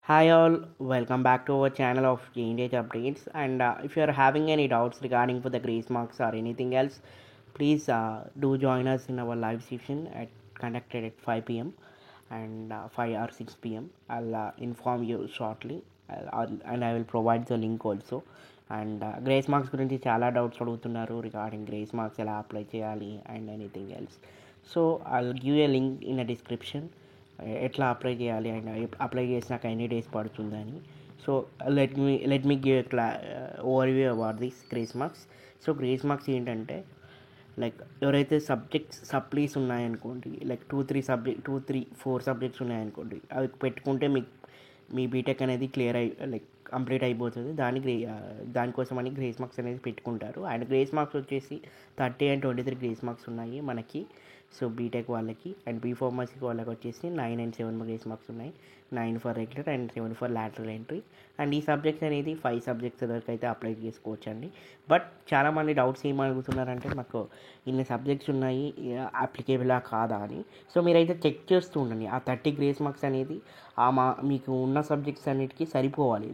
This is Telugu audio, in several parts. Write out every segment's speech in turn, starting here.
Hi all, welcome back to our channel of Change Updates. And if you are having any doubts regarding for the grace marks or anything else, please do join us in our live session conducted at 5 p.m. and 5 or 6 p.m. I'll inform you shortly, and I will provide the link also. And grace marks గురించి చాలా డౌట్స్ అడుగుతున్నారు రిగార్డింగ్ గ్రేస్ మార్క్స్ ఎలా అప్లై చేయాలి and anything else. So I'll give a link in a description ఎట్లా అప్లై చేయాలి అండ్ అప్లై చేసినాక ఎన్ని డేస్ పడుతుందని. So let me give overview about this grace marks. So grace marks ఏంటంటే లైక్ ఎవరైతే సప్లీస్ ఉన్నాయనుకోండి, లైక్ 4 సబ్జెక్ట్స్ ఉన్నాయనుకోండి, అవి పెట్టుకుంటే మీ బీటెక్ అనేది కంప్లీట్ అయిపోతుంది. దానికోసమని గ్రేస్ మార్క్స్ అనేది పెట్టుకుంటారు. అండ్ గ్రేస్ మార్క్స్ వచ్చేసి 30 and 23 గ్రేస్ మార్క్స్ ఉన్నాయి మనకి. సో బీటెక్ వాళ్ళకి అండ్ బీఫార్మసీకి వాళ్ళకి వచ్చేసి 9 and 7 గ్రేస్ మార్క్స్ ఉన్నాయి. 9 for regular and 7 for lateral entry. And ఈ సబ్జెక్ట్స్ అనేది 5 సబ్జెక్ట్స్ వరకు అయితే అప్లై చేసుకోవచ్చు అండి. బట్ చాలామంది డౌట్స్ ఏం అడుగుతున్నారంటే మాకు ఇన్ని సబ్జెక్ట్స్ ఉన్నాయి, అప్లికేబులా కాదా అని. సో మీరైతే చెక్ చేస్తూ ఉండండి. ఆ 30 గ్రేస్ మార్క్స్ అనేది మీకు ఉన్న సబ్జెక్ట్స్ అన్నిటికీ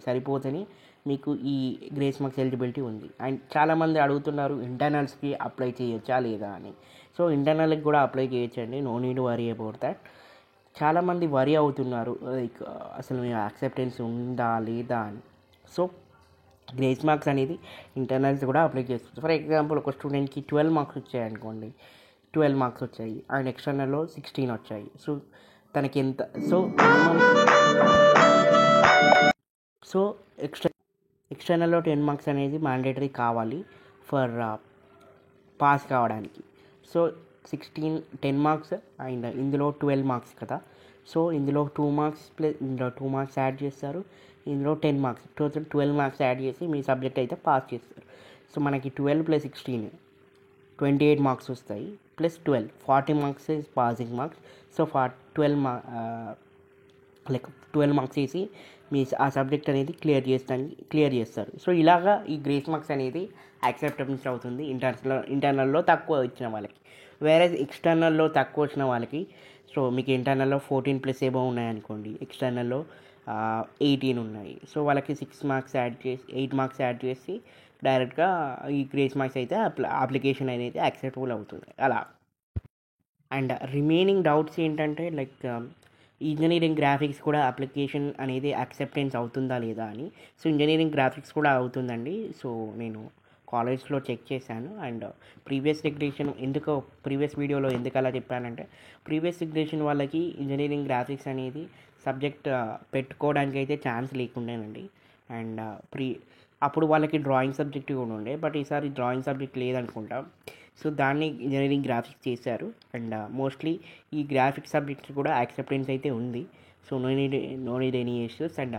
సరిపోతేనే మీకు ఈ గ్రేస్ మార్క్స్ ఎలిజిబిలిటీ ఉంది. అండ్ చాలామంది అడుగుతున్నారు ఇంటర్నల్స్కి అప్లై చేయొచ్చా లేదా అని. సో ఇంటర్నల్కి కూడా అప్లై చేయొచ్చండి, no need worry about that. చాలామంది వరీ అవుతున్నారు లైక్ అసలు మీ యాక్సెప్టెన్స్ ఉందా లేదా అని. సో గ్రేస్ మార్క్స్ అనేది ఇంటర్నల్స్ కూడా అప్లై చేస్తుంది. ఫర్ ఎగ్జాంపుల్ ఒక స్టూడెంట్కి 12 మార్క్స్ వచ్చాయనుకోండి, 12 మార్క్స్ వచ్చాయి అండ్ ఎక్స్టర్నల్లో 16 వచ్చాయి. సో తనకి ఎంత సో ఎక్స్టర్నల్లో 10 మార్క్స్ అనేది మ్యాండేటరీ కావాలి ఫర్ పాస్ కావడానికి. సో 10 మార్క్స్ అండ్ ఇందులో 12 మార్క్స్ కదా. సో ఇందులో 2 మార్క్స్ ప్లస్ ఇందులో 2 మార్క్స్ యాడ్ చేస్తారు, ఇందులో 10 మార్క్స్, టోటల్ 12 మార్క్స్ యాడ్ చేసి మీ సబ్జెక్ట్ అయితే పాస్ చేస్తారు. సో మనకి 12 + 16 28 మార్క్స్ వస్తాయి, plus 12 40 marks is passing marks. So 12 marks వేసి మీ ఆ సబ్జెక్ట్ అనేది క్లియర్ చేస్తారు. సో ఇలాగా ఈ గ్రేస్ మార్క్స్ అనేది యాక్సెప్టెన్స్ అవుతుంది ఇంటర్నల్లో తక్కువ వచ్చిన వాళ్ళకి. వేరే ఎక్స్టర్నల్లో తక్కువ వచ్చిన వాళ్ళకి, సో మీకు ఇంటర్నల్లో 14+ ఎబోవ్ ఉన్నాయనుకోండి, ఎక్స్టర్నల్లో 18 ఉన్నాయి. సో వాళ్ళకి 8 మార్క్స్ యాడ్ చేసి డైరెక్ట్గా ఈ గ్రేస్ మార్క్స్ అయితే అప్లికేషన్ అనేది యాక్సెప్టబుల్ అవుతుంది అలా. అండ్ రిమైనింగ్ డౌట్స్ ఏంటంటే లైక్ ఇంజనీరింగ్ గ్రాఫిక్స్ కూడా అప్లికేషన్ అనేది యాక్సెప్టెన్స్ అవుతుందా లేదా అని. సో ఇంజనీరింగ్ గ్రాఫిక్స్ కూడా అవుతుందండి. సో నేను కాలేజ్లో చెక్ చేశాను. అండ్ ప్రీవియస్ వీడియోలో ఎందుకు అలా చెప్పానంటే, ప్రీవియస్ రెగ్యులేషన్ వాళ్ళకి ఇంజనీరింగ్ గ్రాఫిక్స్ అనేది సబ్జెక్ట్ పెట్టుకోవడానికి అయితే ఛాన్స్ లేకుండేనండి. అండ్ అప్పుడు వాళ్ళకి డ్రాయింగ్ సబ్జెక్ట్ కూడా ఉండే, బట్ ఈసారి డ్రాయింగ్ సబ్జెక్ట్ లేదనుకుంటా. సో దాన్ని ఇంజనీరింగ్ గ్రాఫిక్స్ చేశారు. అండ్ మోస్ట్లీ ఈ గ్రాఫిక్స్ సబ్జెక్ట్స్ కూడా యాక్సెప్టెన్స్ అయితే ఉంది. So no need any issues. And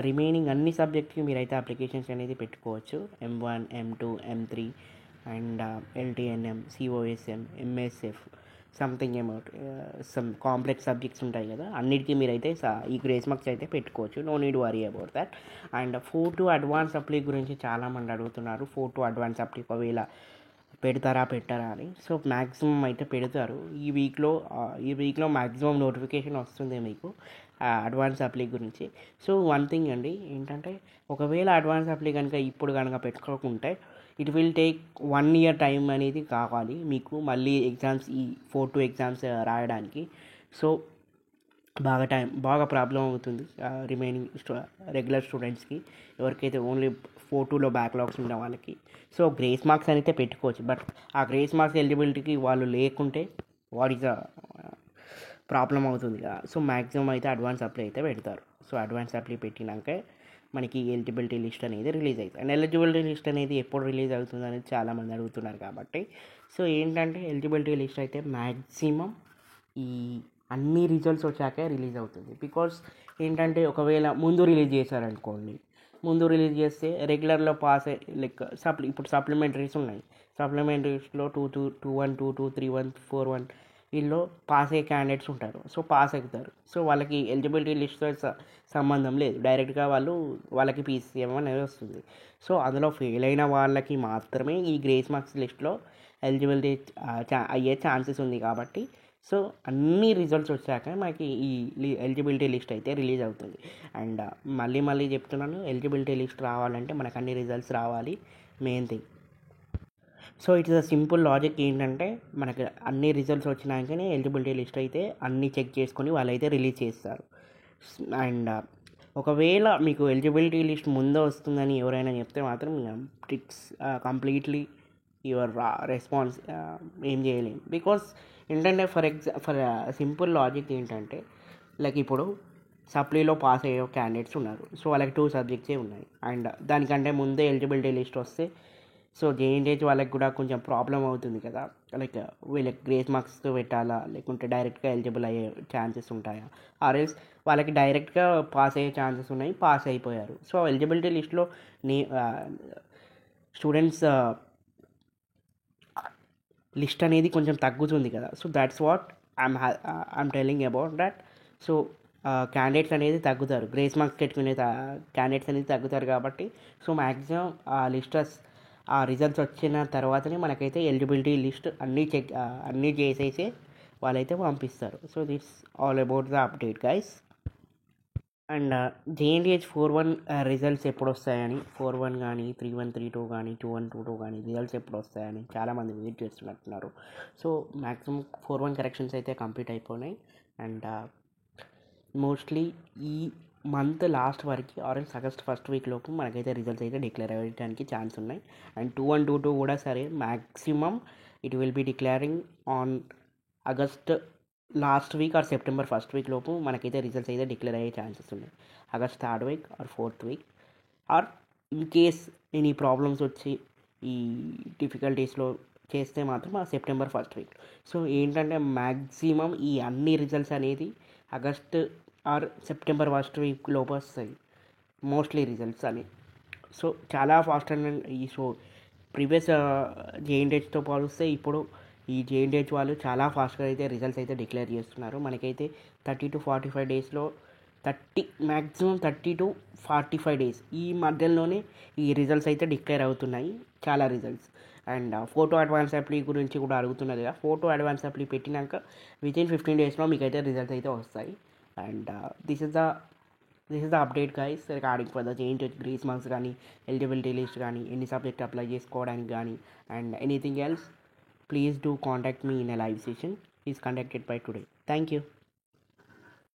remaining అన్ని సబ్జెక్ట్కి మీరైతే అప్లికేషన్స్ అనేది పెట్టుకోవచ్చు. M1, M2, M3 and LTNM, COSM, MSF something amount some complex subjects ఉంటాయి కదా, అన్నిటికీ మీరైతే ఈ గ్రేస్ మార్క్స్ అయితే పెట్టుకోవచ్చు, no need worry about that. And 4 to advance apply గురించి చాలామంది అడుగుతున్నారు. 4 to అడ్వాన్స్ అప్లై ఒకవేళ పెట్టారా అని. సో మ్యాక్సిమం అయితే పెడతారు. ఈ వీక్లో మ్యాక్సిమం నోటిఫికేషన్ వస్తుంది మీకు అడ్వాన్స్ అప్లై గురించి. సో వన్ థింగ్ అండి ఏంటంటే, ఒకవేళ అడ్వాన్స్ అప్లై ఇప్పుడు కనుక పెట్టుకోకుంటే it will take 1 year time అనేది కావాలి మీకు మళ్ళీ ఈ 4 to ఎగ్జామ్స్ రాయడానికి. సో బాగా ప్రాబ్లం అవుతుంది రిమైనింగ్ రెగ్యులర్ స్టూడెంట్స్కి, ఎవరికైతే ఓన్లీ 4 2లో బ్యాక్లాగ్స్ ఉన్న వాళ్ళకి. సో గ్రేస్ మార్క్స్ అయితే పెట్టుకోవచ్చు, బట్ ఆ గ్రేస్ మార్క్స్ ఎలిజిబిలిటీకి వాళ్ళు లేకుంటే వాట్ ఈజ్ ప్రాబ్లం అవుతుంది కదా. సో మ్యాక్సిమం అయితే అడ్వాన్స్ అప్లై అయితే పెడతారు. సో అడ్వాన్స్ అప్లై పెట్టినాకే మనకి ఎలిజిబిలిటీ లిస్ట్ అనేది రిలీజ్ అవుతుంది. అండ్ ఎలిజిబిలిటీ లిస్ట్ అనేది ఎప్పుడు రిలీజ్ అవుతుంది అనేది చాలామంది అడుగుతున్నారు కాబట్టి, సో ఏంటంటే ఎలిజిబిలిటీ లిస్ట్ అయితే మ్యాక్సిమం ఈ అన్ని రిజల్ట్స్ వచ్చాకే రిలీజ్ అవుతుంది. బికాస్ ఏంటంటే ఒకవేళ ముందు రిలీజ్ చేస్తే రెగ్యులర్లో పాస్ లైక్ ఇప్పుడు సప్లిమెంటరీస్ ఉన్నాయి. సప్లిమెంటరీస్లో 2-1, 2-2, 3-1, 4-1 వీళ్ళు పాస్ అయ్యే క్యాండిడేట్స్ ఉంటారు. సో పాస్ అవుతారు. సో వాళ్ళకి ఎలిజిబిలిటీ లిస్ట్తో సంబంధం లేదు, డైరెక్ట్గా వాళ్ళకి PCM అనేది వస్తుంది. సో అందులో ఫెయిల్ అయిన వాళ్ళకి మాత్రమే ఈ గ్రేస్ మార్క్స్ లిస్ట్లో ఎలిజిబిలిటీ అయ్యే ఛాన్సెస్ ఉంది. కాబట్టి సో అన్ని రిజల్ట్స్ వచ్చాక మనకి ఈ ఎలిజిబిలిటీ లిస్ట్ అయితే రిలీజ్ అవుతుంది. అండ్ మళ్ళీ చెప్తున్నాను, ఎలిజిబిలిటీ లిస్ట్ రావాలంటే మనకు అన్ని రిజల్ట్స్ రావాలి, main thing. So it's a simple logic ఏంటంటే, మనకు అన్ని రిజల్ట్స్ వచ్చినాకనే ఎలిజిబిలిటీ లిస్ట్ అయితే అన్నీ చెక్ చేసుకొని వాళ్ళైతే రిలీజ్ చేస్తారు. అండ్ ఒకవేళ మీకు ఎలిజిబిలిటీ లిస్ట్ ముందే వస్తుందని ఎవరైనా చెప్తే మాత్రం ఇట్స్ కంప్లీట్లీ యువర్ రెస్పాన్స్, ఏం చేయలేము. బికాస్ ఏంటంటే ఫర్ సింపుల్ లాజిక్ ఏంటంటే, లైక్ ఇప్పుడు సప్లీలో పాస్ అయ్యే క్యాండిడేట్స్ ఉన్నారు. సో వాళ్ళకి 2 సబ్జెక్ట్సే ఉన్నాయి. అండ్ దానికంటే ముందే ఎలిజిబిలిటీ లిస్ట్ వస్తే సో జేఎన్టీహెచ్ వాళ్ళకి కూడా కొంచెం ప్రాబ్లం అవుతుంది కదా. లైక్ వీళ్ళకి గ్రేస్ మార్క్స్ పెట్టాలా, లేకుంటే డైరెక్ట్గా ఎలిజిబుల్ అయ్యే ఛాన్సెస్ ఉంటాయా, ఆర్ఎల్స్ వాళ్ళకి డైరెక్ట్గా పాస్ అయ్యే ఛాన్సెస్ ఉన్నాయి, పాస్ అయిపోయారు. సో ఎలిజిబిలిటీ లిస్ట్లో నీ స్టూడెంట్స్ లిస్ట్ అనేది కొంచెం తగ్గుతుంది కదా. So that's what I'm telling about that. So candidates అనేది తగ్గుతారు, గ్రేస్ మార్క్స్ పెట్టుకునే క్యాండిడేట్స్ అనేది తగ్గుతారు కాబట్టి సో మ్యాక్సిమం ఆ లిస్టర్స్ ఆ రిజల్ట్స్ వచ్చిన తర్వాతనే మనకైతే ఎలిజిబిలిటీ లిస్ట్ అన్నీ చేసేసి వాళ్ళైతే పంపిస్తారు. So that's all about the update guys. And JNTH 4-1 results ఎప్పుడు వస్తాయని, 4-1 కానీ 3-1 3-2 కానీ 2-1 2-2 కానీ రిజల్ట్స్ ఎప్పుడు వస్తాయని చాలామంది వెయిట్ చేస్తున్నట్టున్నారు. సో మ్యాక్సిమం 4-1 కరెక్షన్స్ అయితే కంప్లీట్ అయిపోయినాయి. అండ్ మోస్ట్లీ ఈ మంత్ లాస్ట్ వరకు ఆరెంజ్ ఆగస్ట్ ఫస్ట్ వీక్ లోపు మనకైతే రిజల్ట్స్ అయితే డిక్లేర్ అయ్యడానికి ఛాన్స్ ఉన్నాయి. అండ్ 2-1 2-2 కూడా సరే, maximum it will be declaring on August last week or September first week లోపు మనకైతే రిజల్ట్స్ అయితే డిక్లేర్ అయ్యే ఛాన్సెస్ ఉన్నాయి. August third week or fourth week, or in case any problems వచ్చి ఈ డిఫికల్టీస్లో చేస్తే మాత్రం ఆ సెప్టెంబర్ ఫస్ట్ వీక్. సో ఏంటంటే మ్యాక్సిమం ఈ అన్ని రిజల్ట్స్ అనేది August or September first week లోపు వస్తాయి మోస్ట్లీ రిజల్ట్స్ అని. సో చాలా ఫాస్ట్ అండ్ ఈ సో ప్రీవియస్ జేఎన్టీహెచ్తో పోలిస్తే ఇప్పుడు ఈ జేఎన్టీహెచ్ వాళ్ళు చాలా ఫాస్ట్గా అయితే రిజల్ట్స్ అయితే డిక్లేర్ చేస్తున్నారు. మనకైతే 30 to 45 డేస్లో మ్యాక్సిమం 30 to 45 డేస్ ఈ మధ్యలోనే ఈ రిజల్ట్స్ అయితే డిక్లేర్ అవుతున్నాయి చాలా రిజల్ట్స్. అండ్ ఫోటో అడ్వాన్స్ అప్లీ గురించి కూడా అడుగుతున్నది కదా. ఫోటో అడ్వాన్స్ అప్లీ పెట్టినాక వితిన్ 15 డేస్లో మీకు అయితే రిజల్ట్స్ అయితే వస్తాయి. And this is the update guys regarding for the JNTH grace marks కానీ, ఎలిజిబిలిటీ లిస్ట్ కానీ, ఎన్ని సబ్జెక్ట్ అప్లై చేసుకోవడానికి కానీ, and anything else, please do contact me in a live session is conducted by today. Thank you.